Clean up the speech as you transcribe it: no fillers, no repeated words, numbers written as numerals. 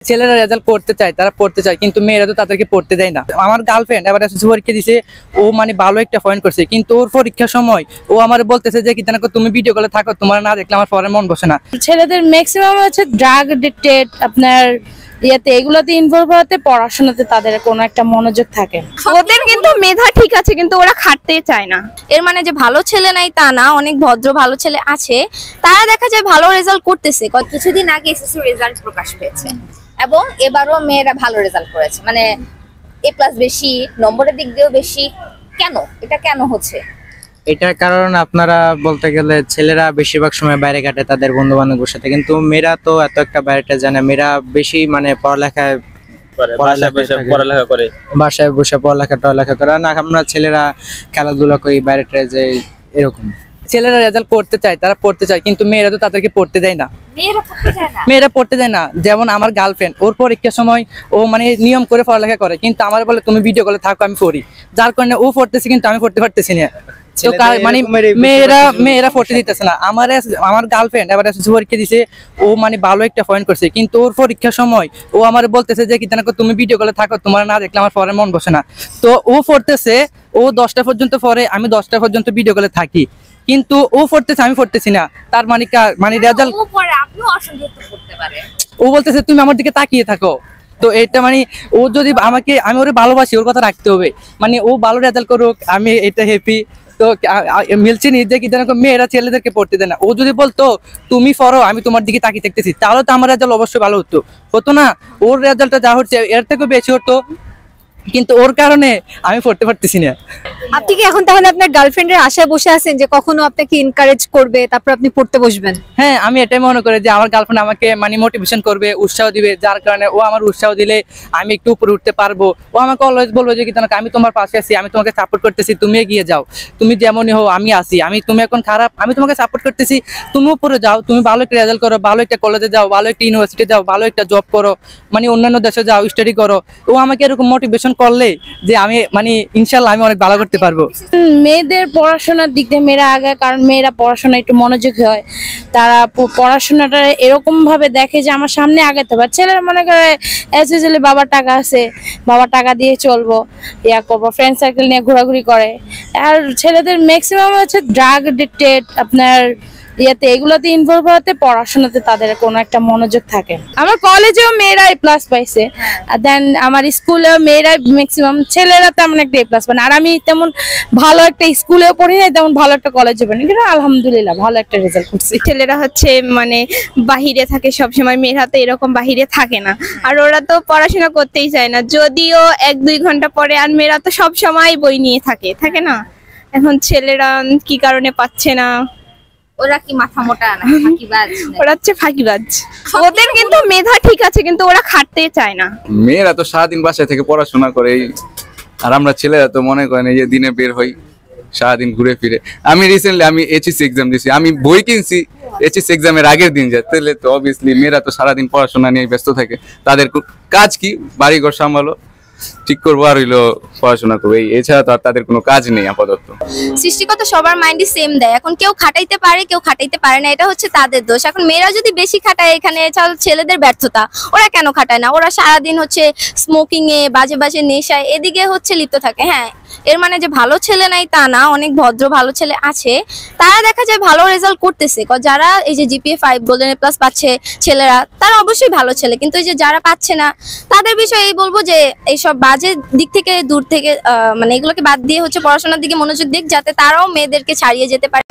ছেলেরা রেজাল্ট করতে চায়, তারা পড়তে চায়, কিন্তু মেয়েরা তো তাদেরকে পড়তে দেয় না। আমার গার্লফ্রেন্ড এবার এসএসসি পরীক্ষা দিছে, ও মানে ভালো একটা পয়েন্ট করছে, কিন্তু ওর পরীক্ষার সময় ও আমার বলতেছে যে কি জানো তুমি ভিডিও কলে থাকো, তোমার না দেখলে আমার পরে মন বসে না। ছেলেদের ম্যাক্সিমাম হচ্ছে ড্রাগ এডিক্টেড, আপনার ইয়াতে এগুলোতে ইনভলভ হতে, পড়াশোনাতে তাদের কোনো একটা মনোযোগ থাকে। ওদের কিন্তু মেধা ঠিক আছে, কিন্তু ওরা খাটতে চায় না। এর মানে যে ভালো ছেলে নাই তা না, অনেক ভদ্র ভালো ছেলে আছে, তারা দেখা যায় ভালো রেজাল্ট করতেছে। কিছুদিন আগে এসএসসি রেজাল্ট প্রকাশ পেয়েছে এবং এবারও মেয়েরা ভালো রেজাল্ট করেছে, মানে এ প্লাস বেশি, নম্বরের দিক দিয়েও বেশি। কেন এটা কেন হচ্ছে? এটার কারণ আপনারা বলতে গেলে ছেলেরা বেশিরভাগ সময় বাইরে কাটে তাদের বন্ধু বান্ধবের সাথে, কিন্তু মেয়েরা তো এত একটা বাইরেটা জানে। মেয়েরা বেশি মানে পড়ালেখায় বাসায় বসে পড়ালেখা করে না। আমরা ছেলেরা খেলাধুলা করি, বাইরে যে এরকম। ছেলেরা রেজাল্ট করতে চায়, তারা পড়তে চায়, কিন্তু মেয়েরা তো তাদেরকে পড়তে দেয় না। মেয়েরা পড়তে দেয় না। যেমন আমার গার্লফ্রেন্ড, ওর পরীক্ষার সময় ও মানে নিয়ম করে পড়ালেখা করে, কিন্তু আমার বলে তুমি ভিডিও কলে থাকো, আমি পড়ি। যার কারণে ও পড়তেছে কিন্তু আমি পড়তে পারতেছি না। তো মানে মেয়েরা পড়তে দিতেছে না। আমার গার্লফ্রেন্ড এবার এসএসসি পরীক্ষা দিছে, ও মানে ভালো একটা পয়েন্ট করছে, কিন্তু ওর পরীক্ষার সময় ও আমার বলতেছে যে কি জানো তুমি ভিডিও কলে থাকো, তোমার না দেখলে আমার পরে মন বসে না। তো ও পড়তেছে, ও 10টা পর্যন্ত পড়ে, আমি 10টা পর্যন্ত ভিডিও কলে থাকি, কিন্তু ও পড়তেছে আমি পড়তেছি না। তার মানে রেজাল্ট ও বলতেছে তুমি আমার দিকে তাকিয়ে থাকো। তো এটা মানে ও যদি আমি ওরে ভালোবাসি, ওর কথা রাখতে হবে। মানে ও ভালো রেজাল্ট করুক, আমি এটা হ্যাপি। তো মিলছে নি যে কি জানো মেয়েরা ছেলেদেরকে পড়তে দেয় না। ও যদি বলতো তুমি পড়ো, আমি তোমার দিকে তাকিয়ে থাকতেছি, তাহলে তো আমার রেজাল্ট অবশ্যই ভালো হতো না। ওর রেজাল্টটা যা হচ্ছে এর থেকে বেশি হতো, কিন্তু ওর কারণে আমি পড়তে পারতেছি না। আপনি কি এখন তাহলে আপনার গার্লফ্রেন্ডের আশায় বসে আছেন যে কখনো আপনাকে এনকারেজ করবে, তারপর আপনি পড়তে বসবেন? হ্যাঁ, আমি এটাই মনে করি যে আমার গার্লফ্রেন্ড আমাকে মানে মোটিভেশন করবে, উৎসাহ দিবে, যার কারণে ও আমার উৎসাহ দিলে আমি একটু উপরে উঠতে পারবো। ও আমাকে অলওয়েজ বলবো যে কি জানো আমি তোমার পাশে আছি, আমি তোমাকে সাপোর্ট করতেছি, তুমি এগিয়ে যাও, তুমি যেমনই হও আমি আছি, তুমি এখন খারাপ, আমি তোমাকে সাপোর্ট করতেছি, তুমি উপরে যাও, তুমি ভালো একটা রেজাল্ট করো, ভালো একটা কলেজে যাও, ভালো একটা ইউনিভার্সিটি যাও, ভালো একটা জব করো, মানে অন্যান্য দেশে যাও, স্টাডি করো। ও আমাকে এরকম মোটিভেশন করলে যে আমি মানে ইনশাল্লাহ আমি অনেক ভালো করতে পারবো। মেয়েদের পড়াশোনার দিক দিয়ে মেয়েরা আগে, কারণ মেয়েরা পড়াশোনা একটু মনোযোগী হয়, তারা পড়াশোনাটা এরকম ভাবে দেখে যে আমার সামনে আগাতে পারে। ছেলেরা মনে করে এসএসসি বাবার টাকা আছে, বাবার টাকা দিয়ে চলবো, ইয়া করবো, ফ্রেন্ড সার্কেল নিয়ে ঘোরাঘুরি করে। আর ছেলেদের ম্যাক্সিমাম হচ্ছে ড্রাগ এডিক্টেড, আপনার ইয়াতে এগুলোতে ইনভলভ হতে, পড়াশোনাতে তাদের কোনো একটা মনোযোগ থাকে। আমার কলেজেও মেয়েরা এ প্লাস পাইছে, আর দেন আমার স্কুলেও মেয়েরা ম্যাক্সিমাম, ছেলেরা তেমন একটা এ প্লাস পায় না। আর আমি তেমন ভালো একটা স্কুলেও পড়ি নাই, তেমন ভালো একটা কলেজে পড়ি না, কিন্তু আলহামদুলিল্লাহ ভালো একটা রেজাল্ট করছি। ছেলেরা হচ্ছে মানে বাহিরে থাকে সবসময়, মেয়েরা তো এরকম বাহিরে থাকে না, আর ওরা তো পড়াশোনা করতেই চায় না, যদিও 1-2 ঘন্টা পরে। আর মেয়েরা তো সব সময় বই নিয়ে থাকে না। এখন ছেলেরা কি কারণে পাচ্ছে না? ওরা কি মাথা মোটা না ফাঁকিবাজ? ওরা হচ্ছে ফাঁকিবাজ। ওদের কিন্তু মেধা ঠিক আছে, কিন্তু ওরা খাটতে চায় না। মেয়েরা তো সারাদিন বাসায় থেকে পড়াশোনা করে, আর আমরা ছেলেরা তো মনে করেন এই যে দিনে বের হই, সারাদিন ঘুরে ফিরে। আমি রিসেন্টলি এইচএসসি এক্সাম দিছি, আমি বই কিনছি এইচএসসি এক্সামের আগের দিন যায়। তাহলে তো অবভিয়াসলি মেয়েরা তো সারাদিন পড়াশোনা নিয়ে ব্যস্ত থাকে। তাদের কাজ কি? বাড়িঘর সামলালো, ঠিক করবো, আর হইলো পড়াশোনা করবো, এছাড়া তো আর তাদের কোনো কাজ নেই আপাতত। সৃষ্টিগত সবার মাইন্ডে সেম দেয়। এখন কেউ খাটাইতে পারে, কেউ খাটাইতে পারে না, এটা হচ্ছে তাদের দোষ। এখন মেয়েরা যদি বেশি খাটায়, এখানে ছেলেদের ব্যর্থতা। ওরা কেন খাটায় না? ওরা সারাদিন হচ্ছে স্মোকিং এ, বাজে বাজে নেশায়, এদিকে হচ্ছে লিপ্ত থাকে। হ্যাঁ, এর মানে যে ভালো ছেলে নাই তা না, অনেক ভদ্র ভালো ছেলে আছে, তারা দেখা যায় ভালো রেজাল্ট করতেছে। যারা এই যে জিপিএ 5 গোল্ডেন এ প্লাস পাচ্ছে ছেলেরা, তারা অবশ্যই ভালো ছেলে, কিন্তু এই যে যারা পাচ্ছে না তাদের বিষয়ে এই বলবো যে এইসব বাজে দিক থেকে দূর থেকে মানে এগুলোকে বাদ দিয়ে হচ্ছে পড়াশোনার দিকে মনোযোগ দিক, যাতে তারাও মেয়েদেরকে ছাড়িয়ে যেতে পারে।